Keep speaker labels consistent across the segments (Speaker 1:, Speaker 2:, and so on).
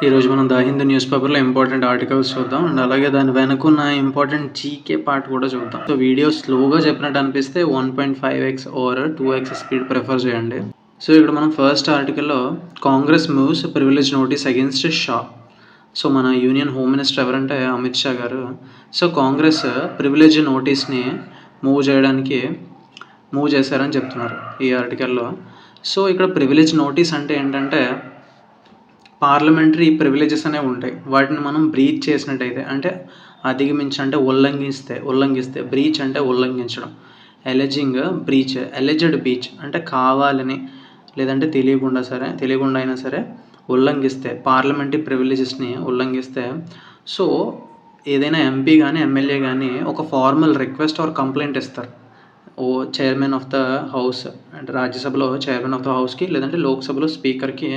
Speaker 1: ఈరోజు మనం the Hindu news పేపర్లో ఇంపార్టెంట్ ఆర్టికల్స్ చూద్దాం అండ్ అలాగే దాని వెనుకున్న ఇంపార్టెంట్ జీకే పార్ట్ కూడా చూద్దాం. సో వీడియో స్లోగా చెప్పినట్టు అనిపిస్తే 1.5x over 2x speed prefer చేయండి. సో ఇక్కడ మనం ఫస్ట్ ఆర్టికల్లో Congress moves privilege notice against Shah. So మన యూనియన్ హోమ్ మినిస్టర్ ఎవరంటే అమిత్ షా గారు. సో కాంగ్రెస్ ప్రివిలేజ్ నోటీస్ని మూవ్ చేశారని చెప్తున్నారు ఈ ఆర్టికల్లో. సో ఇక్కడ ప్రివిలేజ్ నోటీస్ అంటే ఏంటంటే పార్లమెంటరీ ప్రివిలేజెస్ అనేవి ఉంటాయి. వాటిని మనం బ్రీచ్ చేసినట్టయితే అంటే అధిగమించి అంటే ఉల్లంఘిస్తే బ్రీచ్ అంటే ఉల్లంఘించడం. ఎలెజ్డ్ బ్రీచ్ అంటే కావాలని లేదంటే తెలియకుండా అయినా సరే ఉల్లంఘిస్తే పార్లమెంటరీ ప్రివిలేజెస్ని ఉల్లంఘిస్తే సో ఏదైనా ఎంపీ కానీ ఎమ్మెల్యే కానీ ఒక ఫార్మల్ రిక్వెస్ట్ ఆర్ కంప్లైంట్ ఇస్తారు చైర్మన్ ఆఫ్ ద హౌస్ అంటే రాజ్యసభలో చైర్మన్ ఆఫ్ ద హౌస్కి లేదంటే లోక్సభలో స్పీకర్కి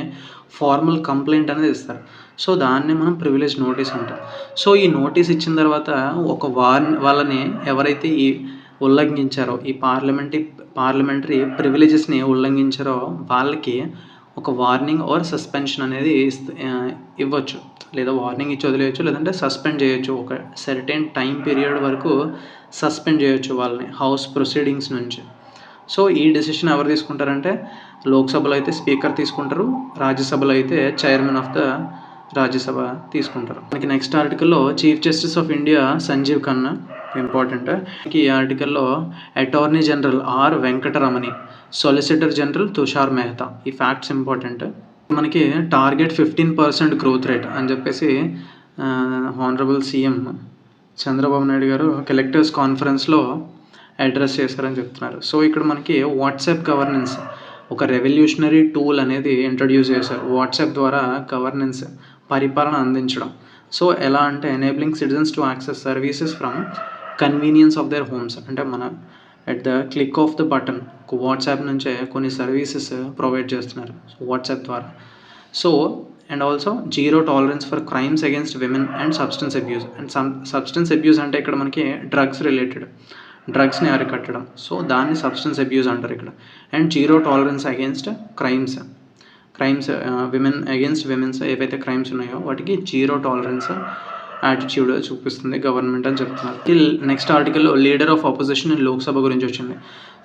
Speaker 1: ఫార్మల్ కంప్లైంట్ అనేది ఇస్తారు. సో దాన్ని మనం ప్రివిలేజ్ నోటీస్ అంటాం. సో ఈ నోటీస్ ఇచ్చిన తర్వాత వాళ్ళని ఎవరైతే ఉల్లంఘించారో ఈ పార్లమెంటరీ ప్రివిలేజెస్ని ఉల్లంఘించారో వాళ్ళకి ఒక వార్నింగ్ ఆర్ సస్పెన్షన్ అనేది ఇవ్వచ్చు. లేదా వార్నింగ్ ఇచ్చి వదిలేయచ్చు, లేదంటే సస్పెండ్ చేయొచ్చు. ఒక సర్టెన్ టైం పీరియడ్ వరకు సస్పెండ్ చేయొచ్చు వాళ్ళని హౌస్ ప్రొసీడింగ్స్ నుంచి. సో ఈ డెసిషన్ ఎవరు తీసుకుంటారంటే లోక్సభలో అయితే స్పీకర్ తీసుకుంటారు, రాజ్యసభలో అయితే చైర్మన్ ఆఫ్ ద రాజ్యసభ తీసుకుంటారు. మనకి నెక్స్ట్ ఆర్టికల్లో chief justice of India Sanjiv Khanna important. ఈ ఆర్టికల్లో attorney general R Venkataramani, solicitor general Tushar Mehta. ఈ ఫ్యాక్ట్స్ ఇంపార్టెంట్. మనకి టార్గెట్ 15% గ్రోత్ రేట్ అని చెప్పేసి హానరబుల్ సీఎం చంద్రబాబు నాయుడు గారు కలెక్టర్స్ కాన్ఫరెన్స్లో అడ్రస్ చేశారని చెప్తున్నారు. సో ఇక్కడ మనకి వాట్సాప్ గవర్నెన్స్ ఒక రెవల్యూషనరీ టూల్ అనేది ఇంట్రడ్యూస్ చేశారు. వాట్సాప్ ద్వారా గవర్నెన్స్ పరిపాలన అందించడం. సో ఎలా అంటే enabling citizens to access services from convenience of their homes. అంటే మన at the click of the button WhatsApp నుంచే కొన్ని సర్వీసెస్ ప్రొవైడ్ చేస్తున్నారు వాట్సాప్ ద్వారా. So and also zero tolerance for crimes against women and substance abuse. And substance abuse అంటే ఇక్కడ మనకి డ్రగ్స్ని అరికట్టడం. సో దాన్ని సబ్స్టెన్స్ అబ్యూస్ అంటారు ఇక్కడ. And zero tolerance against crimes women's ఏవైతే క్రైమ్స్ ఉన్నాయో వాటికి జీరో టాలరెన్స్ యాటిట్యూడ్ చూపిస్తుంది గవర్నమెంట్ అని చెప్తున్నారు. నెక్స్ట్ ఆర్టికల్లో leader of opposition in Lok Sabha గురించి వచ్చింది.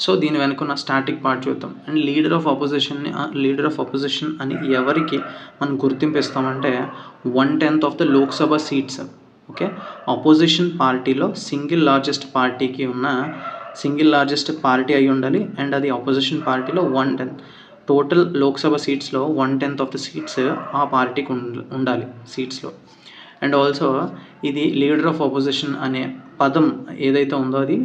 Speaker 1: సో దీని వెనుకున్న స్టాటిక్ పార్ట్ చూద్దాం. అండ్ లీడర్ ఆఫ్ అపోజిషన్ అని ఎవరికి మనం గుర్తింపు ఇస్తామంటే 1/10 of the Lok Sabha seats. Okay, opposition పార్టీలో సింగిల్ లార్జెస్ట్ పార్టీ అయి ఉండాలి. అండ్ అది అపోజిషన్ పార్టీలో 1/10 టోటల్ లోక్సభ సీట్స్లో 1/10 ఆఫ్ ద సీట్స్ ఆ పార్టీకి ఉండాలి సీట్స్లో. అండ్ ఆల్సో ఇది లీడర్ ఆఫ్ అపోజిషన్ అనే పదం ఏదైతే ఉందో అది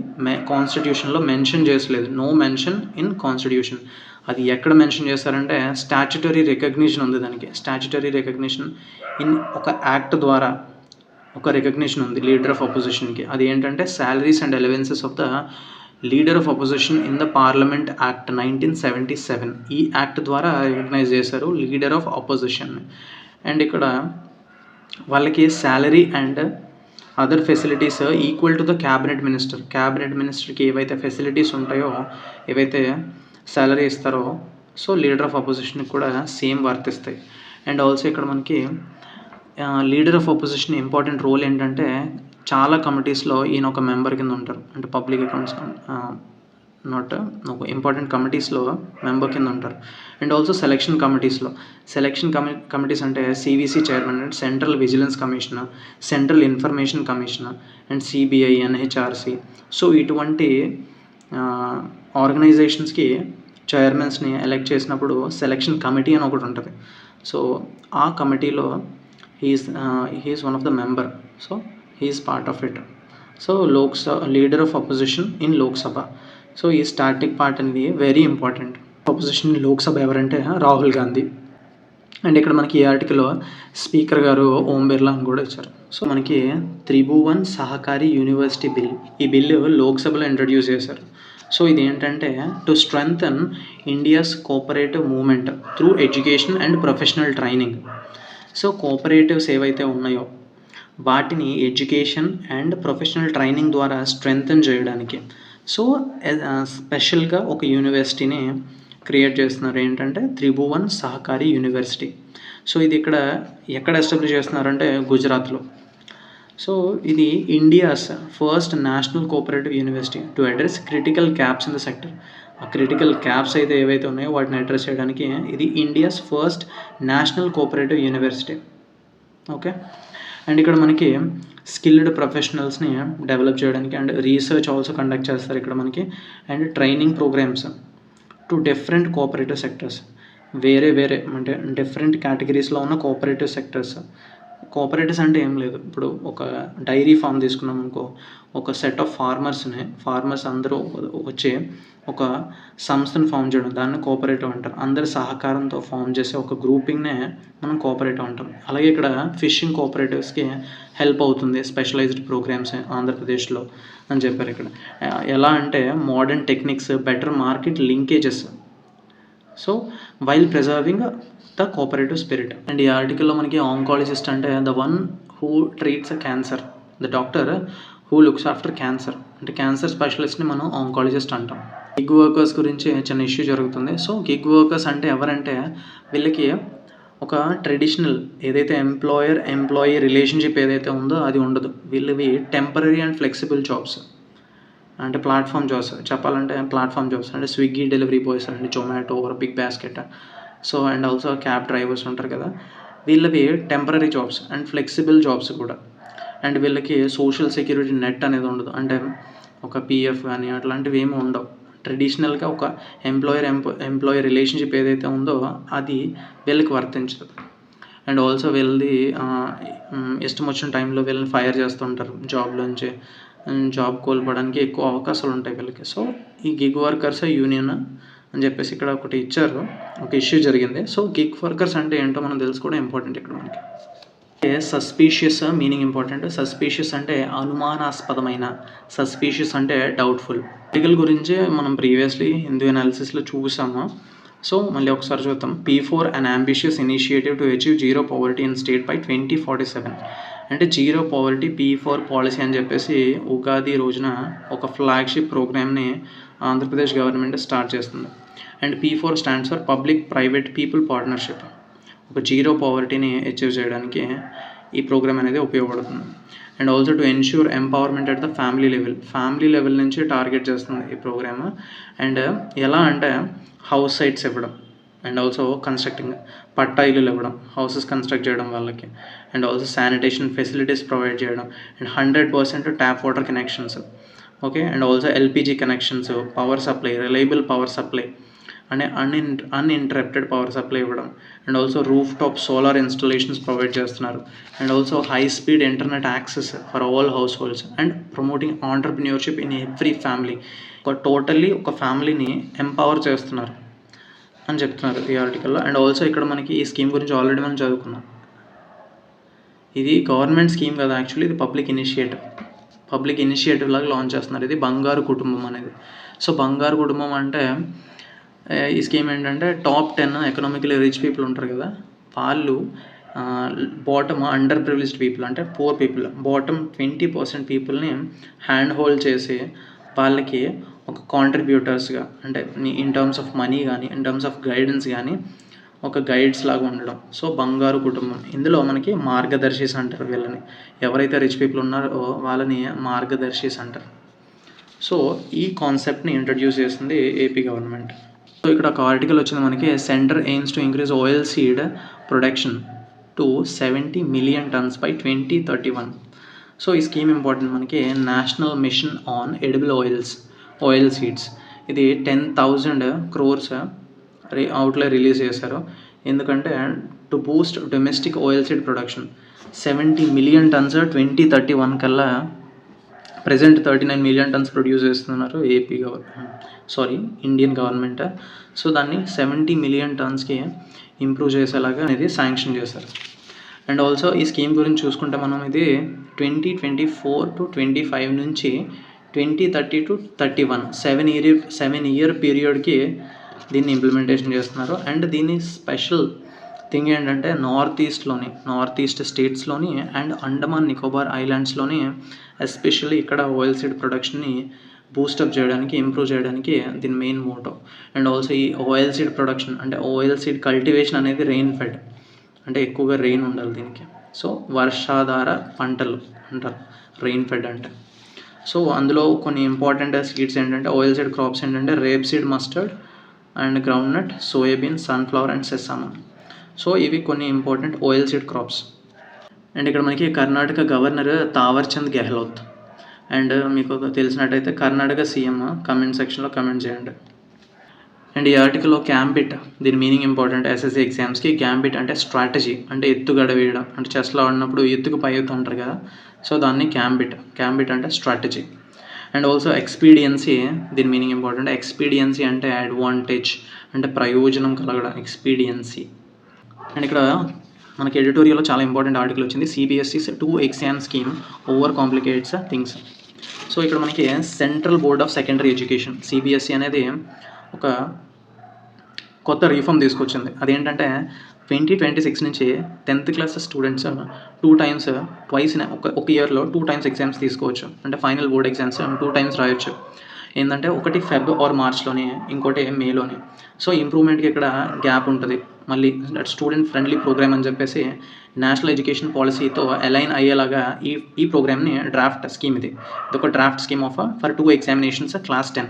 Speaker 1: కాన్స్టిట్యూషన్లో మెన్షన్ చేసలేదు. No mention in constitution. అది ఎక్కడ మెన్షన్ చేస్తారంటే స్టాచ్యుటరీ రికగ్నిషన్ ఉంది దానికి. స్టాచ్యుటరీ రికగ్నిషన్ ఇన్ ఒక యాక్ట్ ద్వారా ఒక రికగ్నిషన్ ఉంది లీడర్ ఆఫ్ అపోజిషన్కి. అది ఏంటంటే salaries and allowances of the leader of opposition in the parliament act 1977. ఈ యాక్ట్ ద్వారా రికగ్నైజ్ చేశారు లీడర్ ఆఫ్ అపోజిషన్. అండ్ ఇక్కడ వాళ్ళకి salary and other facilities equal to the cabinet మినిస్టర్కి ఏవైతే ఫెసిలిటీస్ ఉంటాయో, ఏవైతే శాలరీ ఇస్తారో సో లీడర్ ఆఫ్ అపోజిషన్కి కూడా సేమ్ వర్తిస్తాయి. అండ్ ఆల్సో ఇక్కడ మనకి leader of opposition important role ఏంటంటే చాలా కమిటీస్లో ఈయన ఒక మెంబర్ కింద ఉంటారు. అంటే పబ్లిక్ అకౌంట్స్ ఒక ఇంపార్టెంట్ కమిటీస్లో మెంబర్ కింద ఉంటారు. అండ్ ఆల్సో సెలక్షన్ కమిటీస్ అంటే CVC chairman and central vigilance commissioner, central information commissioner and CBI, NHRC. So ఇటువంటి ఆర్గనైజేషన్స్కి చైర్మన్స్ని ఎలెక్ట్ చేసినప్పుడు సెలక్షన్ కమిటీ అని ఒకటి ఉంటుంది. సో ఆ కమిటీలో he's one of the member. So he's part of it. So leader of opposition in Lok Sabha. So ఈ స్టాటిక్ పార్ట్ అనేది వెరీ ఇంపార్టెంట్. అపోజిషన్ లోక్సభ ఎవరంటే రాహుల్ గాంధీ. అండ్ ఇక్కడ మనకి ఈ ఆర్టికల్లో స్పీకర్ గారు ఓం బిర్లా అని కూడా ఇచ్చారు. సో మనకి త్రిభువన్ సహకారి యూనివర్సిటీ బిల్, ఈ బిల్లు లోక్సభలో ఇంట్రడ్యూస్ చేశారు. సో ఇది ఏంటంటే to strengthen India's cooperative movement through education and professional training. So cooperatives ఏవైతే ఉన్నాయో వాటిని ఎడ్యుకేషన్ అండ్ ప్రొఫెషనల్ ట్రైనింగ్ ద్వారా స్ట్రెంగ్థెన్ చేయడానికి సో స్పెషల్గా ఒక యూనివర్సిటీని క్రియేట్ చేస్తున్నారు. ఏంటంటే త్రిభువన్ సహకారి యూనివర్సిటీ. సో ఇది ఎక్కడ ఎస్టాబ్లిష్ చేస్తున్నారంటే గుజరాత్లో. సో ఇది India's first national cooperative university to address critical gaps in the sector. ఆ క్రిటికల్ గ్యాప్స్ అయితే ఏవైతే ఉన్నాయో వాటిని అడ్రస్ చేయడానికి ఇది India's first national cooperative university. Okay, and ఇక్కడ మనకి స్కిల్డ్ ప్రొఫెషనల్స్ని డెవలప్ చేయడానికి అండ్ రీసెర్చ్ ఆల్సో కండక్ట్ చేస్తారు ఇక్కడ మనకి. And training programs to different cooperative sectors, వేరే అంటే డిఫరెంట్ కేటగిరీస్లో ఉన్న కోఆపరేటివ్ సెక్టర్స్. కోఆపరేటివ్స్ అంటే ఏం లేదు, ఇప్పుడు ఒక డైరీ ఫామ్ తీసుకున్నాం అనుకో, ఒక సెట్ ఆఫ్ ఫార్మర్స్ అందరూ వచ్చి ఒక సంస్థను ఫామ్ చేయడం, దాన్ని కోఆపరేటివ్ అంటారు. అందరి సహకారంతో ఫామ్ చేసే ఒక గ్రూపింగ్నే మనం కోఆపరేటివ్ అంటాం. అలాగే ఇక్కడ ఫిషింగ్ కోఆపరేటివ్స్కి హెల్ప్ అవుతుంది స్పెషలైజ్డ్ ప్రోగ్రామ్స్ ఆంధ్రప్రదేశ్లో అని చెప్పారు ఇక్కడ. ఎలా అంటే modern techniques, better market linkages, so while preserving the cooperative spirit. And ఈ ఆర్టికల్లో మనకి ఆంకాలజిస్ట్ అంటే the one who treats a cancer, the doctor who looks after cancer. అంటే క్యాన్సర్ స్పెషలిస్ట్ని మనం ఆంకాలజిస్ట్ అంటాం. గిగ్ వర్కర్స్ గురించి చిన్న ఇష్యూ జరుగుతుంది. సో గిగ్ వర్కర్స్ అంటే ఎవరంటే వీళ్ళకి ఒక ట్రెడిషనల్ ఏదైతే ఎంప్లాయీ రిలేషన్షిప్ ఏదైతే ఉందో అది ఉండదు. వీళ్ళవి టెంపరరీ అండ్ ఫ్లెక్సిబుల్ జాబ్స్, అంటే ప్లాట్ఫామ్ జాబ్స్. చెప్పాలంటే ప్లాట్ఫామ్ జాబ్స్ అంటే స్విగ్గీ డెలివరీ బాయ్స్ అండి, Zomato or BigBasket. So and also cab drivers ఉంటారు కదా, వీళ్ళవి temporary jobs and flexible jobs కూడా. అండ్ వీళ్ళకి సోషల్ సెక్యూరిటీ నెట్ అనేది ఉండదు, అంటే ఒక పిఎఫ్ కానీ అట్లాంటివి ఏమి ఉండవు. ట్రెడిషనల్గా ఒక ఎంప్లాయీ రిలేషన్షిప్ ఏదైతే ఉందో అది వీళ్ళకి వర్తించదు. అండ్ ఆల్సో వీళ్ళది ఇష్టం వచ్చిన టైంలో వీళ్ళని ఫైర్ చేస్తుంటారు జాబ్లోంచి. జాబ్ కోల్పోవడానికి ఎక్కువ అవకాశాలు ఉంటాయి వీళ్ళకి. సో ఈ గిగ్ వర్కర్స్ యూనియన్ అని చెప్పేసి ఇక్కడ ఒకటి ఇచ్చారు, ఒక ఇష్యూ జరిగింది. సో గిగ్ వర్కర్స్ అంటే ఏంటో మనం తెలుసుకోవడం ఇంపార్టెంట్ ఇక్కడ మనకి. Suspicious meaning important. సస్పీషియస్ అంటే అనుమానాస్పదమైన, సస్పీషియస్ అంటే డౌట్ఫుల్. ఆర్టికల్ గురించి మనం ప్రీవియస్లీ హిందూ అనాలిసిస్లో చూసాము. సో మళ్ళీ ఒకసారి చూద్దాం. P4 an ambitious initiative to achieve zero poverty in state by 2047. అంటే జీరో పవర్టీ P4 పాలసీ అని చెప్పేసి ఉగాది రోజున ఒక ఫ్లాగ్షిప్ ప్రోగ్రామ్ని ఆంధ్రప్రదేశ్ గవర్నమెంట్ స్టార్ట్ చేస్తుంది. And P4 stands for public private people partnership. ఒక జీరో పవర్టీని అచీవ్ చేయడానికి ఈ ప్రోగ్రామ్ అనేది ఉపయోగపడుతుంది. And also to ensure empowerment at the family level నుంచి టార్గెట్ చేస్తుంది ఈ ప్రోగ్రామ్. అండ్ ఎలా అంటే హౌస్ సైట్స్ ఇవ్వడం, అండ్ ఆల్సో కన్స్ట్రక్టింగ్ పట్టా ఇల్లులు ఇవ్వడం, హౌసెస్ కన్స్ట్రక్ట్ చేయడం వాళ్ళకి. And also sanitation facilities provide చేయడం. And 100% tap water connections. Okay, and also LPG connections, power supply, reliable power supply అంటే అన్ఇంటరప్టెడ్ పవర్ సప్లై ఇవ్వడం. And also roof top solar installations provide చేస్తున్నారు. And also high speed internet access for all households. And promoting entrepreneurship in every family. ఒక ఫ్యామిలీని empower చేస్తున్నారు అని చెప్తున్నారు ఈ ఆర్టికల్లో. అండ్ ఆల్సో ఇక్కడ మనకి ఈ స్కీమ్ గురించి ఆల్రెడీ మనం చదువుకున్నాం. ఇది గవర్నమెంట్ స్కీమ్ కదా, యాక్చువల్లీ ఇది పబ్లిక్ ఇనిషియేటివ్ లాగా లాంచ్ చేస్తున్నారు. ఇది బంగారు కుటుంబం అనేది. సో బంగారు కుటుంబం అంటే ఈ స్కీమ్ ఏంటంటే టాప్ 10 ఎకనామికలీ రిచ్ పీపుల్ ఉంటారు కదా, వాళ్ళు బాటమ్ అండర్ ప్రివిలేజ్డ్ పీపుల్ అంటే పూర్ పీపుల్, బాటమ్ 20% పీపుల్ని హ్యాండ్ హోల్డ్ చేసి వాళ్ళకి ఒక కాంట్రిబ్యూటర్స్గా, అంటే ఇన్ టర్మ్స్ ఆఫ్ మనీ కానీ ఇన్ టర్మ్స్ ఆఫ్ గైడెన్స్ కానీ ఒక గైడ్స్ లాగా ఉండడం. సో బంగారు కుటుంబం. ఇందులో మనకి మార్గదర్శిస్ అంటారు వీళ్ళని. ఎవరైతే రిచ్ పీపుల్ ఉన్నారో వాళ్ళని మార్గదర్శిస్ అంటారు. సో ఈ కాన్సెప్ట్ని ఇంట్రడ్యూస్ చేస్తుంది ఏపీ గవర్నమెంట్. సో ఇక్కడ ఒక ఆర్టికల్ వచ్చింది మనకి, centre AIIMS to increase oil seed production to 70 million tons by 2031. So ఈ స్కీమ్ ఇంపార్టెంట్ మనకి. National mission on edible oil seeds. ఇది 10,000 crores అవుట్లే రిలీజ్ చేశారు. ఎందుకంటే to Boost domestic oil seed production 70 million tons 2031 కల్లా. Present 39 million tons produce చేస్తున్నారు Indian government. So దాన్ని 70 million టన్స్కి improve చేసేలాగా అనేది శాంక్షన్ చేశారు. అండ్ ఆల్సో ఈ స్కీమ్ గురించి చూసుకుంటే మనం ఇది 2024 to 25 నుంచి 2030 to 31 7-year పీరియడ్కి దీన్ని ఇంప్లిమెంటేషన్ చేస్తున్నారు. అండ్ దీని స్పెషల్ థింగ్ ఏంటంటే నార్త్ ఈస్ట్ స్టేట్స్లోని అండ్ అండమాన్ నికోబార్ ఐలాండ్స్లోని ఎస్పెషల్లీ ఇక్కడ ఆయిల్ సీడ్ ప్రొడక్షన్ని బూస్టప్ చేయడానికి, ఇంప్రూవ్ చేయడానికి దీని మెయిన్ మోటో. అండ్ ఆల్సో ఈ ఆయిల్ సీడ్ ప్రొడక్షన్ అంటే ఆయిల్ సీడ్ కల్టివేషన్ అనేది రెయిన్ ఫెడ్, అంటే ఎక్కువగా రెయిన్ ఉండాలి దీనికి. సో వర్షాధార పంటలు అంటారు రెయిన్ ఫెడ్ అంటే. సో అందులో కొన్ని ఇంపార్టెంట్ సీడ్స్ ఏంటంటే ఆయిల్ సీడ్ క్రాప్స్ ఏంటంటే rapeseed, mustard and groundnut, soybean, sunflower and sesamum. So ఇవి కొన్ని important oil seed crops. And ఇక్కడ మనకి కర్ణాటక గవర్నర్ తావర్చంద్ గెహ్లోత్. అండ్ మీకు తెలిసినట్టయితే కర్ణాటక సీఎం కమెంట్ సెక్షన్లో కమెంట్ చేయండి. అండ్ ఈ ఆర్టికల్లో గ్యాంబిట్, దీని మీనింగ్ ఇంపార్టెంట్ ఎస్ఎస్సి ఎగ్జామ్స్కి. గ్యాంబిట్ అంటే స్ట్రాటజీ, అంటే ఎత్తుగడ వేయడం, అంటే చెస్లో ఆడినప్పుడు ఎత్తుకు పై ఎత్తు అంటారు కదా, సో దాన్ని గ్యాంబిట్ అంటే స్ట్రాటజీ. అండ్ ఆల్సో ఎక్స్పీడియన్సీ, దీని మీనింగ్ ఇంపార్టెంట్. ఎక్స్పీడియన్సీ అంటే అడ్వాంటేజ్, అంటే ప్రయోజనం కలగడం, ఎక్స్పీడియన్సీ. అండ్ ఇక్కడ మనకి ఎడిటోరియల్లో చాలా ఇంపార్టెంట్ ఆర్టికల్ వచ్చింది, CBSE's 2 exam scheme overcomplicates things. So ఇక్కడ మనకి central board of secondary education CBSE అనేది ఒక కొత్త రీఫార్మ్ తీసుకొచ్చింది. అదేంటంటే 2026 నుంచి 10th class students 2 times twice ఒక ఇయర్లో 2 times ఎగ్జామ్స్ తీసుకోవచ్చు. అంటే ఫైనల్ బోర్డ్ ఎగ్జామ్స్ 2 times రాయొచ్చు. ఏంటంటే ఒకటి ఫెబ్ ఆర్ మార్చ్లోని, ఇంకోటి మేలోని. సో ఇంప్రూవ్మెంట్కి ఇక్కడ గ్యాప్ ఉంటుంది. మళ్ళీ స్టూడెంట్ ఫ్రెండ్లీ ప్రోగ్రామ్ అని చెప్పేసి నేషనల్ ఎడ్యుకేషన్ పాలసీతో అలైన్ అయ్యేలాగా ఈ ప్రోగ్రామ్ని డ్రాఫ్ట్ స్కీమ్ ఇది ఒక draft scheme for 2 examinations class 10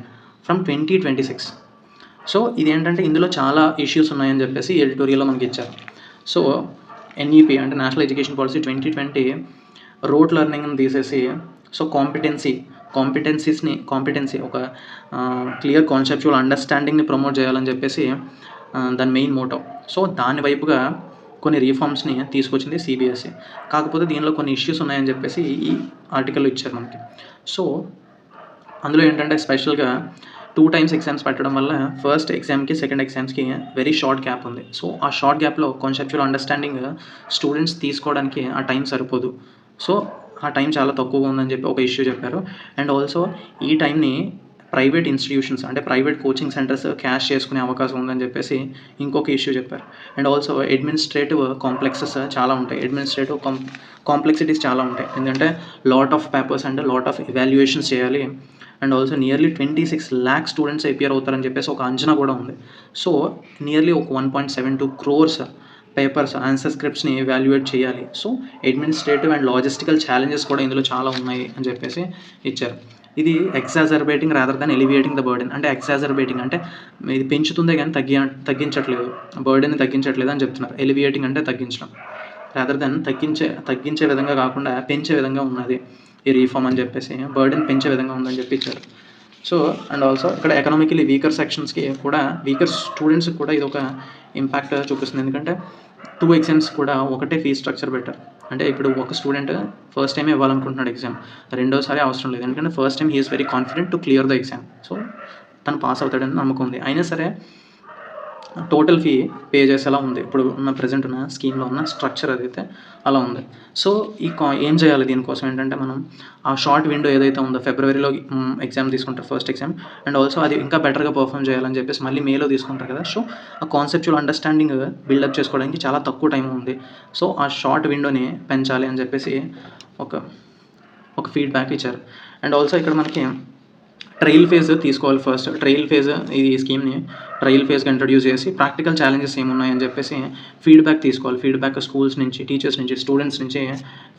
Speaker 1: from 2026. So ఇదేంటంటే ఇందులో చాలా ఇష్యూస్ ఉన్నాయని చెప్పేసి ఎడిటోరియల్లో మనకి ఇచ్చారు. సో ఎన్ఈపీ అంటే నేషనల్ ఎడ్యుకేషన్ పాలసీ 2020 రోట్ లెర్నింగ్ని తీసేసి సో కాంపిటెన్సీ ఒక క్లియర్ కాన్సెప్చువల్ అండర్స్టాండింగ్ని ప్రమోట్ చేయాలని చెప్పేసి దాని మెయిన్ మోటో. సో దాని వైపుగా కొన్ని రీఫార్మ్స్ని తీసుకొచ్చింది సిబిఎస్ఈ. కాకపోతే దీనిలో కొన్ని ఇష్యూస్ ఉన్నాయని చెప్పేసి ఈ ఆర్టికల్లో ఇచ్చారు మనకి. సో అందులో ఏంటంటే స్పెషల్గా 2 times ఎగ్జామ్స్ పెట్టడం వల్ల ఫస్ట్ ఎగ్జామ్కి సెకండ్ ఎగ్జామ్స్కి వెరీ షార్ట్ గ్యాప్ ఉంది. సో ఆ షార్ట్ గ్యాప్లో కాన్సెప్చువల్ అండర్స్టాండింగ్ స్టూడెంట్స్ తీసుకోవడానికి ఆ టైం సరిపోదు. సో ఆ టైం చాలా తక్కువగా ఉందని చెప్పి ఒక ఇష్యూ చెప్పారు. అండ్ ఆల్సో ఈ టైంని ప్రైవేట్ ఇన్స్టిట్యూషన్స్ అంటే ప్రైవేట్ కోచింగ్ సెంటర్స్ క్యాష్ చేసుకునే అవకాశం ఉందని చెప్పేసి ఇంకొక ఇష్యూ చెప్పారు. అండ్ ఆల్సో అడ్మినిస్ట్రేటివ్ కాంప్లెక్సెస్ చాలా ఉంటాయి, అడ్మినిస్ట్రేటివ్ కాంప్లెక్సిటీస్ చాలా ఉంటాయి. ఎందుకంటే lot of papers and lot of evaluations చేయాలి. And also nearly 26 lakh students appear అవుతారని చెప్పేసి ఒక అంచనా కూడా ఉంది. సో నియర్లీ ఒక 1.72 crores పేపర్స్ ఆన్సర్ స్క్రిప్ట్స్ని ఎవాల్యుయేట్ చేయాలి. So administrative and logistical challenges కూడా ఇందులో చాలా ఉన్నాయి అని చెప్పేసి ఇచ్చారు. ఇది ఎగ్జాజర్బేటింగ్ రాదర్ దాన్ ఎలివియేటింగ్ ద బర్డెన్. అంటే ఎగ్జాజర్బేటింగ్ అంటే ఇది పెంచుతుందే కానీ తగ్గించట్లేదు, బర్డెన్ని తగ్గించట్లేదు అని చెప్తున్నారు. ఎలివియేటింగ్ అంటే తగ్గించడం, రాదర్ దాన్ తగ్గించే విధంగా కాకుండా పెంచే విధంగా ఉన్నది ఈ రీఫార్మ్ అని చెప్పేసి, బర్డెన్ పెంచే విధంగా ఉందని చెప్పి ఇచ్చారు. సో అండ్ ఆల్సో ఇక్కడ ఎకనామికలీ వీకర్ సెక్షన్స్కి కూడా, వీకర్ స్టూడెంట్స్కి కూడా ఇది ఒక ఇంపాక్ట్ చూపిస్తుంది. ఎందుకంటే 2 ఎగ్జామ్స్ కూడా ఒకటే ఫీ స్ట్రక్చర్ పెట్టారు. అంటే ఇప్పుడు ఒక స్టూడెంట్ ఫస్ట్ టైమే ఇవ్వాలనుకుంటున్నాడు ఎగ్జామ్, రెండోసారి అవసరం లేదు. ఎందుకంటే first time he's very confident to clear the exam. So తను పాస్ అవుతాడని నమ్మకం ఉంది. అయినా సరే టోటల్ ఫీ పే చేసేలా ఉంది ఇప్పుడు ఉన్న ప్రజెంట్ ఉన్న స్కీమ్లో ఉన్న స్ట్రక్చర్ అదైతే అలా ఉంది. సో ఏం చేయాలి దీనికోసం ఏంటంటే మనం ఆ షార్ట్ విండో ఏదైతే ఉందో ఫిబ్రవరిలో ఎగ్జామ్ తీసుకుంటారు ఫస్ట్ ఎగ్జామ్, అండ్ ఆల్సో అది ఇంకా బెటర్గా పర్ఫామ్ చేయాలని చెప్పేసి మళ్ళీ మేలో తీసుకుంటారు కదా. సో ఆ కాన్సెప్చువల్ అండర్స్టాండింగ్ బిల్డప్ చేసుకోవడానికి చాలా తక్కువ టైం ఉంది. సో ఆ షార్ట్ విండోని పెంచాలి అని చెప్పేసి ఒక ఫీడ్బ్యాక్ ఇచ్చారు. అండ్ ఆల్సో ఇక్కడ మనకి ట్రయల్ ఫేజ్ తీసుకోవాలి. ఫస్ట్ ట్రయల్ ఫేజ్ ఈ స్కీమ్ని ట్రయల్ ఫేజ్గా ఇంట్రడ్యూస్ చేసి ప్రాక్టికల్ ఛాలెంజెస్ ఏమున్నాయని చెప్పేసి ఫీడ్బ్యాక్ తీసుకోవాలి. ఫీడ్బ్యాక్ స్కూల్స్ నుంచి, టీచర్స్ నుంచి, స్టూడెంట్స్ నుంచి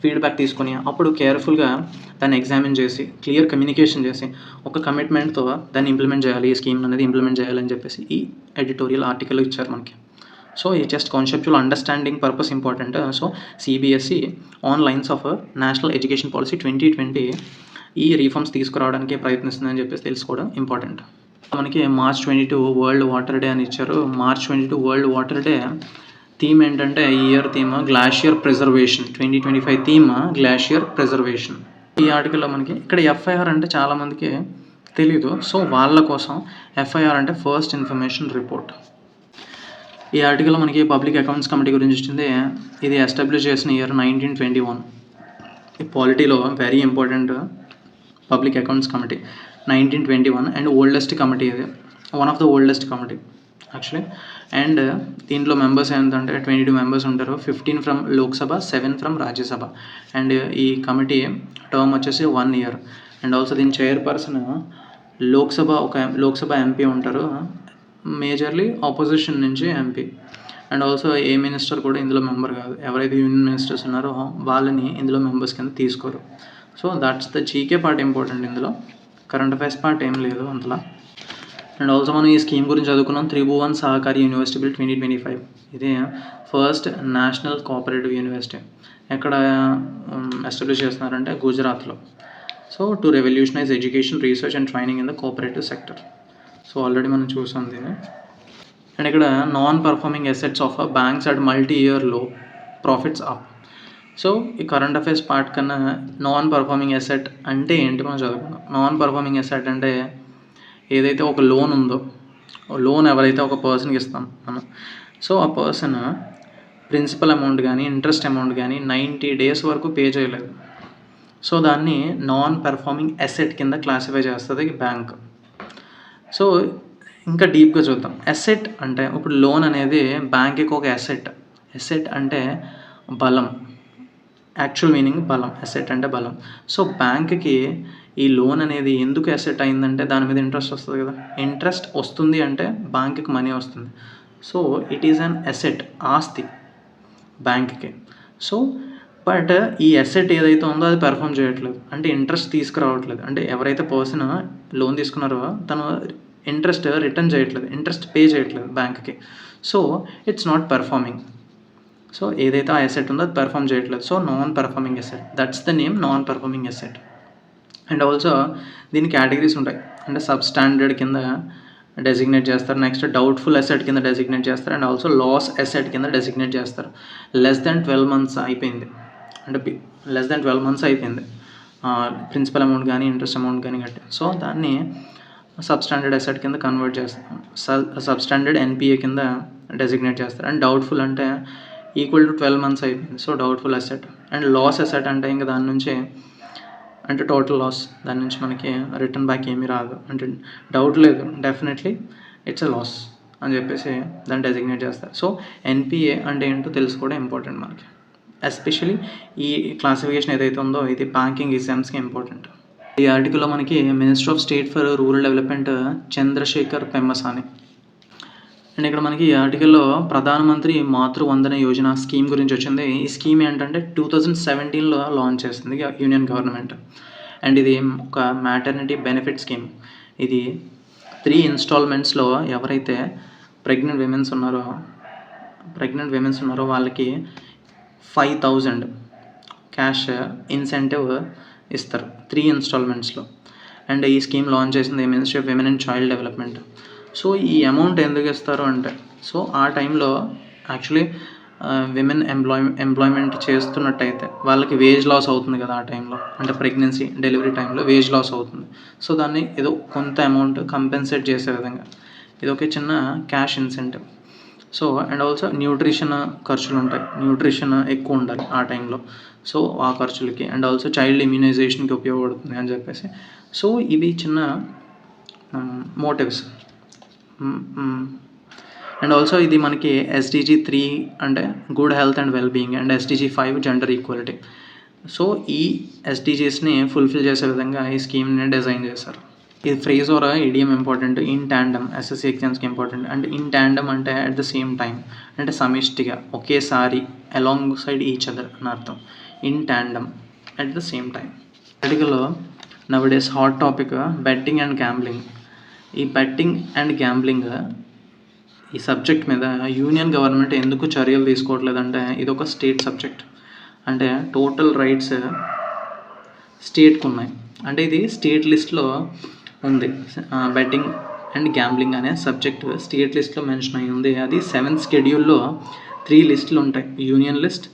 Speaker 1: ఫీడ్బ్యాక్ తీసుకొని అప్పుడు కేర్ఫుల్గా దాన్ని ఎగ్జామిన్ చేసి క్లియర్ కమ్యూనికేషన్ చేసి ఒక కమిట్మెంట్తో దాన్ని ఇంప్లిమెంట్ చేయాలి, ఈ స్కీమ్ అనేది ఇంప్లిమెంట్ చేయాలని చెప్పేసి ఈ ఎడిటోరియల్ ఆర్టికల్ ఇచ్చారు మనకి. సో ఈ just conceptual understanding purpose important. So CBSE on lines of national education policy 2020 ఈ రీఫార్మ్స్ తీసుకురావడానికి ప్రయత్నిస్తుందని చెప్పేసి తెలుసుకోవడం ఇంపార్టెంట్. మనకి March 22 వరల్డ్ వాటర్ డే అని ఇచ్చారు. March 22 world water day theme ఏంటంటే ఈ year theme glacier preservation. 2025 theme glacier preservation. ఈ ఆర్టికల్లో మనకి ఇక్కడ ఎఫ్ఐఆర్ అంటే చాలామందికి తెలీదు. సో వాళ్ళ కోసం ఎఫ్ఐఆర్ అంటే ఫస్ట్ ఇన్ఫర్మేషన్ రిపోర్ట్. ఈ ఆర్టికల్లో మనకి పబ్లిక్ అకౌంట్స్ కమిటీ గురించి ఇచ్చింది. ఇది ఎస్టాబ్లిష్ చేసిన ఇయర్ 1921. ఈ పాలిటీలో very important public accounts committee 1921 and oldest committee. ఇది one of the oldest committee actually. And దీంట్లో మెంబర్స్ ఏంటంటే 22 మెంబర్స్ ఉంటారు. 15 from Lok Sabha, 7 from Rajya Sabha. And ఈ కమిటీ టర్మ్ వచ్చేసి 1 year. అండ్ ఆల్సో దీని చైర్పర్సన్ లోక్సభ ఎంపీ ఉంటారు, మేజర్లీ ఆపోజిషన్ నుంచి MP. And also a minister కూడా ఇందులో మెంబర్ కాదు. ఎవరైతే యూనియన్ మినిస్టర్స్ ఉన్నారో వాళ్ళని ఇందులో మెంబర్స్ కింద తీసుకోరు. So that's the GK part important ఇందులో. కరెంట్ అఫైర్స్ పార్ట్ ఏం లేదు అంతలా. అండ్ ఆల్సో మనం ఈ స్కీమ్ గురించి చదువుకున్నాం. Tribhuvan Sahkari university bill 2025. ఇది ఫస్ట్ నేషనల్ కోఆపరేటివ్ యూనివర్సిటీ. ఎక్కడ ఎస్టాబ్లిష్ చేస్తున్నారంటే గుజరాత్లో. So to revolutionise education, research and training in the cooperative sector. So already మనం చూసాం దీన్ని. అండ్ ఇక్కడ non performing assets of banks at multi year low profits up. So ఈ current affairs part కన్నా non performing asset అంటే ఏంటి మనం చదువుకున్నాం. నాన్ పర్ఫార్మింగ్ అసెట్ అంటే ఏదైతే ఒక లోన్ ఉందో, లోన్ ఎవరైతే ఒక పర్సన్కి ఇస్తాం మనం, సో ఆ పర్సన్ ప్రిన్సిపల్ అమౌంట్ కానీ ఇంట్రెస్ట్ అమౌంట్ కానీ 90 days వరకు పే చేయలేదు. సో దాన్ని నాన్ పర్ఫార్మింగ్ అసెట్ కింద క్లాసిఫై చేస్తుంది బ్యాంక్. సో ఇంకా డీప్గా చూద్దాం. అసెట్ అంటే ఇప్పుడు లోన్ అనేది బ్యాంక్కి ఒక అసెట్. అసెట్ అంటే బలం, యాక్చువల్ మీనింగ్ బలం. అసెట్ అంటే బలం. సో బ్యాంక్కి ఈ లోన్ అనేది ఎందుకు అసెట్ అయిందంటే దాని మీద ఇంట్రెస్ట్ వస్తుంది కదా. ఇంట్రెస్ట్ వస్తుంది అంటే బ్యాంక్కి మనీ వస్తుంది. So it is an asset, ఆస్తి బ్యాంక్కి. సో బట్ ఈ అసెట్ ఏదైతే ఉందో అది పెర్ఫామ్ చేయట్లేదు, అంటే ఇంట్రెస్ట్ తీసుకురావట్లేదు. అంటే ఎవరైతే పర్సన్ లోన్ తీసుకున్నారో తను ఇంట్రెస్ట్ రిటర్న్ చేయట్లేదు, ఇంట్రెస్ట్ పే చేయట్లేదు బ్యాంక్కి. So it's not performing. So ఏదైతే ఆ అసెట్ ఉందో అది పెర్ఫామ్ చేయట్లేదు. So non performing asset, that's the name non performing asset. And also దీని కేటగిరీస్ ఉంటాయి. అంటే సబ్ స్టాండర్డ్ కింద డెసిగ్నేట్ చేస్తారు, నెక్స్ట్ డౌట్ఫుల్ అసెట్ కింద డెసిగ్నేట్ చేస్తారు, అండ్ ఆల్సో లాస్ అసెట్ కింద డెసిగ్నేట్ చేస్తారు. లెస్ దెన్ 12 months అయిపోయింది, అంటే లెస్ దెన్ 12 months అయిపోయింది ప్రిన్సిపల్ అమౌంట్ కానీ ఇంట్రెస్ట్ అమౌంట్ కానీ కట్టి. సో దాన్ని సబ్ స్టాండర్డ్ అసెట్ కింద కన్వర్ట్ చేస్తారు, సబ్ స్టాండర్డ్ ఎన్పిఏ కింద డెసిగ్నేట్ చేస్తారు. అండ్ డౌట్ఫుల్ అంటే ఈక్వల్ టు 12 months అయిపోయింది, so doubtful asset. And loss asset అంటే ఇంకా దాని నుంచి అంటే టోటల్ లాస్, దాని నుంచి మనకి రిటర్న్ బ్యాక్ ఏమీ రాదు, అంటే డౌట్ లేదు, డెఫినెట్లీ ఇట్స్ ఎ లాస్ అని చెప్పేసి దాన్ని డెసిగ్నేట్ చేస్తారు. సో ఎన్పిఏ అంటే ఏంటో తెలుసుకోవడం ఇంపార్టెంట్ మనకి. ఎస్పెషలీ ఈ క్లాసిఫికేషన్ ఏదైతే ఉందో ఇది బ్యాంకింగ్ ఎగ్జామ్స్కి ఇంపార్టెంట్. ఈ ఆర్టికల్లో మనకి minister of state for rural development Chandrasekhar Pemmasani. And ఇక్కడ మనకి ఈ ఆర్టికల్లో ప్రధానమంత్రి మాతృవందన యోజన స్కీమ్ గురించి వచ్చింది. ఈ స్కీమ్ ఏంటంటే 2017లో లాంచ్ చేసింది యూనియన్ గవర్నమెంట్. అండ్ ఇది ఒక మ్యాటర్నిటీ బెనిఫిట్ స్కీమ్. ఇది 3 installmentsలో ఎవరైతే ప్రెగ్నెంట్ విమెన్స్ ఉన్నారో వాళ్ళకి 5,000 క్యాష్ ఇన్సెంటివ్ ఇస్తారు 3 installmentsలో. అండ్ ఈ స్కీమ్ లాంచ్ చేసింది ministry of women and child development. So ఈ అమౌంట్ ఎందుకు ఇస్తారు అంటే, సో ఆ టైంలో యాక్చువల్లీ విమెన్ ఎంప్లాయ్మెంట్ చేస్తున్నట్టయితే వాళ్ళకి వేజ్ లాస్ అవుతుంది కదా ఆ టైంలో, అంటే ప్రెగ్నెన్సీ డెలివరీ టైంలో వేజ్ లాస్ అవుతుంది. సో దాన్ని ఏదో కొంత అమౌంట్ కంపెన్సేట్ చేసే విధంగా ఇది ఒక చిన్న cash incentive. So and also nutrition ఖర్చులు ఉంటాయి, న్యూట్రిషన్ ఎక్కువ ఉండాలి ఆ టైంలో, సో ఆ ఖర్చులకి. అండ్ ఆల్సో చైల్డ్ ఇమ్యూనైజేషన్కి ఉపయోగపడుతుంది అని చెప్పేసి. సో ఇవి చిన్న మోటివ్స్. అండ్ ఆల్సో ఇది మనకి SDG 3 అంటే good health and wellbeing, and SDG 5 gender equality. So ఈ SDGsని ఫుల్ఫిల్ చేసే విధంగా ఈ స్కీమ్ని డిజైన్ చేశారు. ఇది phrase or idiom important. In tandem SSC ఎగ్జామ్స్కి ఇంపార్టెంట్. అంటే ఇన్ ట్యాండమ్ అంటే అట్ ద సేమ్ టైం, అంటే సమిష్టిగా ఒకేసారి, అలాంగ్ సైడ్ ఈచ్ అదర్ అని అర్థం. In tandem at the same time. ఆర్టికల్లో nowadays hot topic betting and gambling. ఈ బెట్టింగ్ అండ్ గ్యాంబ్లింగ్ ఈ సబ్జెక్ట్ మీద యూనియన్ గవర్నమెంట్ ఎందుకు చర్యలు తీసుకోవట్లేదంటే ఇది ఒక స్టేట్ సబ్జెక్ట్. అంటే టోటల్ రైట్స్ స్టేట్కి ఉన్నాయి. అంటే ఇది స్టేట్ లిస్ట్లో ఉంది. బెట్టింగ్ అండ్ గ్యాంబ్లింగ్ అనే సబ్జెక్ట్ స్టేట్ లిస్ట్లో మెన్షన్ అయ్యి ఉంది. అది 7th schedule 3 లిస్టులు ఉంటాయి, union list,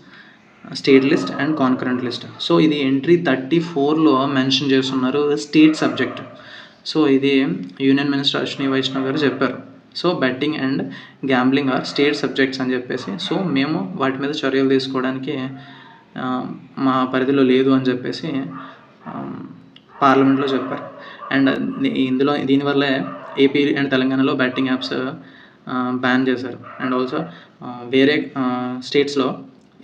Speaker 1: state list and concurrent list. So ఇది ఎంట్రీ 34లో మెన్షన్ చేస్తున్నారు స్టేట్ సబ్జెక్ట్. సో ఇది యూనియన్ మినిస్టర్ అశ్విని వైష్ణవ్ గారు చెప్పారు. So betting and gambling are state subjects అని చెప్పేసి. సో మేము వాటి మీద చర్యలు తీసుకోవడానికి మా పరిధిలో లేదు అని చెప్పేసి పార్లమెంట్లో చెప్పారు. అండ్ దీనివల్లే ఏపీ అండ్ తెలంగాణలో బెట్టింగ్ యాప్స్ బ్యాన్ చేశారు. అండ్ ఆల్సో వేరే స్టేట్స్లో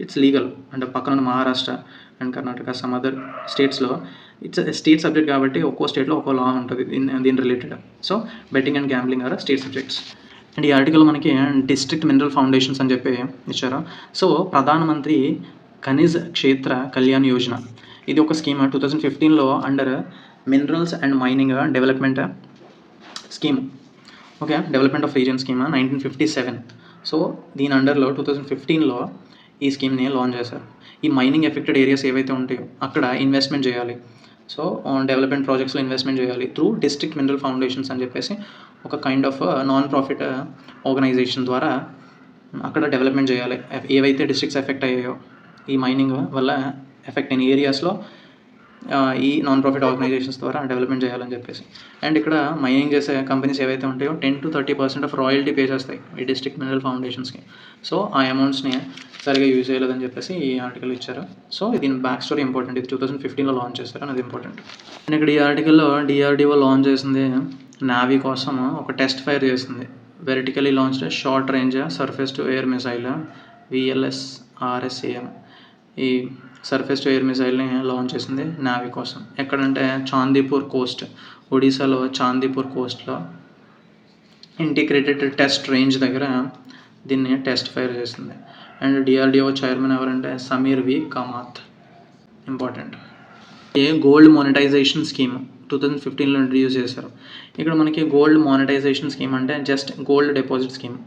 Speaker 1: ఇట్స్ లీగల్. అంటే పక్కన ఉన్న Maharashtra and Karnataka, some other స్టేట్స్లో ఇట్స్ స్టేట్ సబ్జెక్ట్ కాబట్టి ఒక్కో స్టేట్లో ఒక్కో లా ఉంటుంది దీని related. So betting and gambling are state subjects. And ఈ ఆర్టికల్ మనకి డిస్ట్రిక్ట్ మినరల్ ఫౌండేషన్స్ అని చెప్పి ఇచ్చారు. సో ప్రధానమంత్రి ఖనిజ్ క్షేత్ర కళ్యాణ్ యోజన ఇది ఒక స్కీమ్ 2015లో under minerals and mining development scheme. Okay, development of region scheme 1957. సో దీని అండర్లో 2015లో ఈ స్కీమ్ని లాంచ్ చేశారు. ఈ మైనింగ్ ఎఫెక్టెడ్ ఏరియాస్ ఏవైతే ఉంటాయో అక్కడ ఇన్వెస్ట్మెంట్ చేయాలి. సో డెవలప్మెంట్ ప్రాజెక్ట్స్లో ఇన్వెస్ట్మెంట్ చేయాలి త్రూ డిస్ట్రిక్ట్ మినరల్ ఫౌండేషన్స్ అని చెప్పేసి ఒక kind of non profit organization ద్వారా అక్కడ డెవలప్మెంట్ చేయాలి. ఏవైతే డిస్ట్రిక్ట్స్ ఎఫెక్ట్ అయ్యాయో ఈ మైనింగ్ వల్ల ఎఫెక్ట్ అయిన ఏరియాస్లో ఈ నాన్ ప్రాఫిట్ ఆర్గనైజేషన్స్ ద్వారా డెవలప్మెంట్ చేయాలని చెప్పేసి. అండ్ ఇక్కడ మైనింగ్ చేసే కంపెనీస్ ఏవైతే ఉంటాయో 10 to 30% ఆఫ్ రాయల్టీ పే చేస్తాయి ఈ డిస్ట్రిక్ట్ మినరల్ ఫౌండేషన్స్కి. సో ఆ అమౌంట్స్ని సరిగా యూజ్ చేయలేదని చెప్పేసి ఈ ఆర్టికల్ ఇచ్చారు. సో దీని బ్యాక్ స్టోరీ ఇంపార్టెంట్. ఇది 2015లో లాంచ్ చేశారు, అది ఇంపార్టెంట్. అండ్ ఇక్కడ ఈ ఆర్టికల్లో DRDO లాంచ్ చేసింది నావీ కోసం ఒక టెస్ట్ ఫైర్ చేసింది. Vertically launched short range surface to air missile VLSRSAM. ఈ సర్ఫేస్ టు ఎయిర్ మిసైల్ని లాంచ్ చేసింది నావీ కోసం. ఎక్కడంటే చాందీపూర్ కోస్ట్, ఒడిశాలో చాందీపూర్ కోస్ట్లో ఇంటిగ్రేటెడ్ టెస్ట్ రేంజ్ దగ్గర దీన్ని టెస్ట్ ఫైర్ చేసింది. అండ్ DRDO చైర్మన్ ఎవరంటే Sameer V. Kamat. Important. Gold monetisation scheme 2015లో ఇంట్రడ్యూస్ చేశారు. ఇక్కడ మనకి గోల్డ్ మానిటైజేషన్ స్కీమ్ అంటే just gold deposit scheme.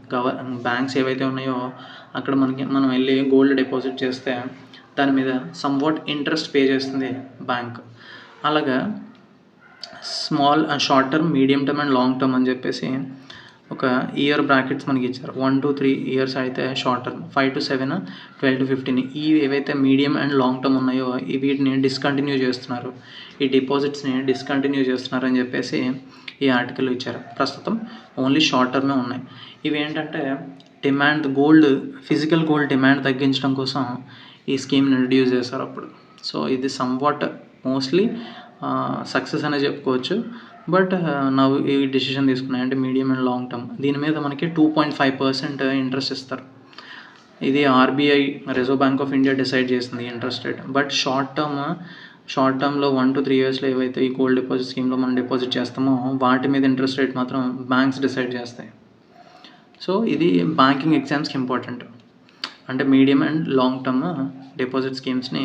Speaker 1: Banks ఏవైతే ఉన్నాయో అక్కడ మనం వెళ్ళి గోల్డ్ డిపాజిట్ చేస్తే దాని మీద సమ్వాట్ ఇంట్రెస్ట్ పే చేస్తుంది బ్యాంక్. అలాగా small short term, medium term and long term అని చెప్పేసి ఒక ఇయర్ బ్రాకెట్స్ మనకి ఇచ్చారు. 1 to 3 ఇయర్స్ అయితే షార్ట్ టర్మ్, 5 to 7, 12 to 15. ఈ ఏవైతే మీడియం అండ్ లాంగ్ టర్మ్ ఉన్నాయో వీటిని డిస్కంటిన్యూ చేస్తున్నారు, ఈ డిపాజిట్స్ని డిస్కంటిన్యూ చేస్తున్నారు అని చెప్పేసి ఈ ఆర్టికల్ ఇచ్చారు. ప్రస్తుతం ఓన్లీ షార్ట్ టర్మే ఉన్నాయి. ఇవి ఏంటంటే demand gold, physical gold demand తగ్గించడం కోసం ఈ స్కీమ్ని ఇంట్రడ్యూస్ చేశారు అప్పుడు. సో ఇది సమ్వాట్ మోస్ట్లీ సక్సెస్ అనే చెప్పుకోవచ్చు. బట్ నవ్వు ఈ డెసిషన్ తీసుకున్నాయి అంటే మీడియం అండ్ లాంగ్ టర్మ్. దీని మీద మనకి 2.5% ఇంట్రెస్ట్ ఇస్తారు. ఇది RBI reserve bank of India decide చేసింది ఇంట్రెస్ట్ రేట్. బట్ షార్ట్ టర్మ్లో 1 to 3 ఇయర్స్లో ఏవైతే ఈ గోల్డ్ డిపాజిట్ స్కీమ్లో మనం డిపాజిట్ చేస్తామో వాటి మీద ఇంట్రెస్ట్ రేట్ మాత్రం బ్యాంక్స్ డిసైడ్ చేస్తాయి. సో ఇది బ్యాంకింగ్ ఎగ్జామ్స్కి ఇంపార్టెంట్. అంటే medium and long term deposit స్కీమ్స్ని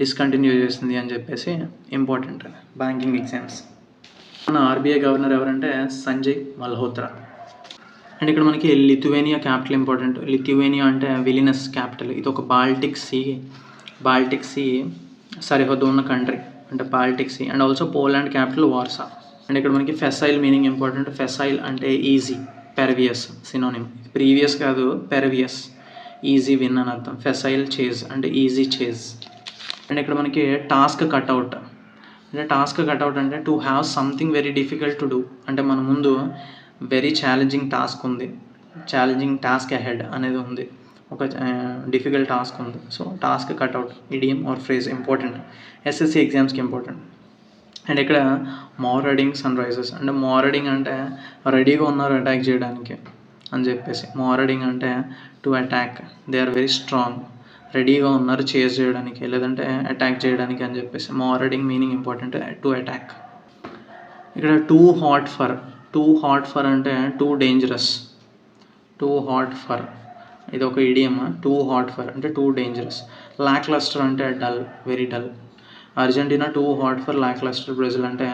Speaker 1: డిస్కంటిన్యూ చేసింది అని చెప్పేసి ఇంపార్టెంట్ బ్యాంకింగ్ ఎగ్జామ్స్. మన RBI గవర్నర్ ఎవరంటే సంజయ్ మల్హోత్రా. అండ్ ఇక్కడ మనకి లిథువేనియా క్యాపిటల్ ఇంపార్టెంట్. లిథువేనియా అంటే విలినస్ క్యాపిటల్. ఇది ఒక బాల్టిక్ సీ సరిహద్దు ఉన్న కంట్రీ అంటే Baltic sea. And also Poland capital Warsaw. And ఇక్కడ మనకి ఫెసైల్ మీనింగ్ ఇంపార్టెంట్. ఫెసైల్ అంటే ఈజీ, పెర్వియస్ సినోనిమ్. ప్రీవియస్ కాదు, పెర్వియస్, ఈజీ విన్ అని అర్థం. ఫెసైల్ చేజ్ అంటే ఈజీ చేజ్. అండ్ ఇక్కడ మనకి టాస్క్ కట్అవుట్ అంటే to have something very difficult to do. అంటే మన ముందు వెరీ ఛాలెంజింగ్ టాస్క్ ఉంది, ఛాలెంజింగ్ టాస్క్ అహెడ్ అనేది ఉంది, ఒక డిఫికల్ట్ టాస్క్ ఉంది. So task cut out idiom or phrase important, SSC ఎగ్జామ్స్కి ఇంపార్టెంట్. అండ్ ఇక్కడ మారడింగ్ సన్ రైజర్స్ అంటే మారడింగ్ అంటే రెడీగా ఉన్నారు అటాక్ చేయడానికి అని చెప్పేసి. మారడింగ్ అంటే to attack, they are very strong, రెడీగా ఉన్నారు చేజ్ చేయడానికి లేదంటే అటాక్ చేయడానికి అని చెప్పేసి. Marauding meaning important, to attack. ఇక్కడ టూ హాట్ ఫర్ అంటే టూ డేంజరస్. ఇది ఒక ఇడియం. టూ హాట్ ఫర్ అంటే టూ డేంజరస్. లాక్ లస్టర్ అంటే dull, very dull. Argentina too hot for lacklustre. Brazil అంటే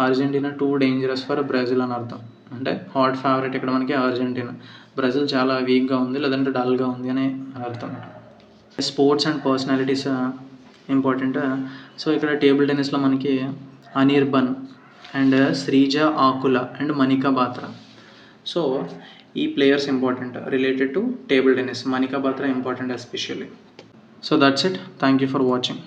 Speaker 1: Argentina too dangerous for Brazil అని అర్థం. అంటే హాట్ ఫేవరెట్ ఇక్కడ మనకి అర్జెంటీనా, బ్రెజిల్ చాలా వీక్గా ఉంది లేదంటే డల్గా ఉంది అని అర్థం. Sports and personalities important. So ఇక్కడ టేబుల్ టెన్నిస్లో మనకి Anirban and Sreeja Akula and Manika Batra. So ఈ players important related to table tennis. Manika Batra important especially. So that's it. Thank you for watching.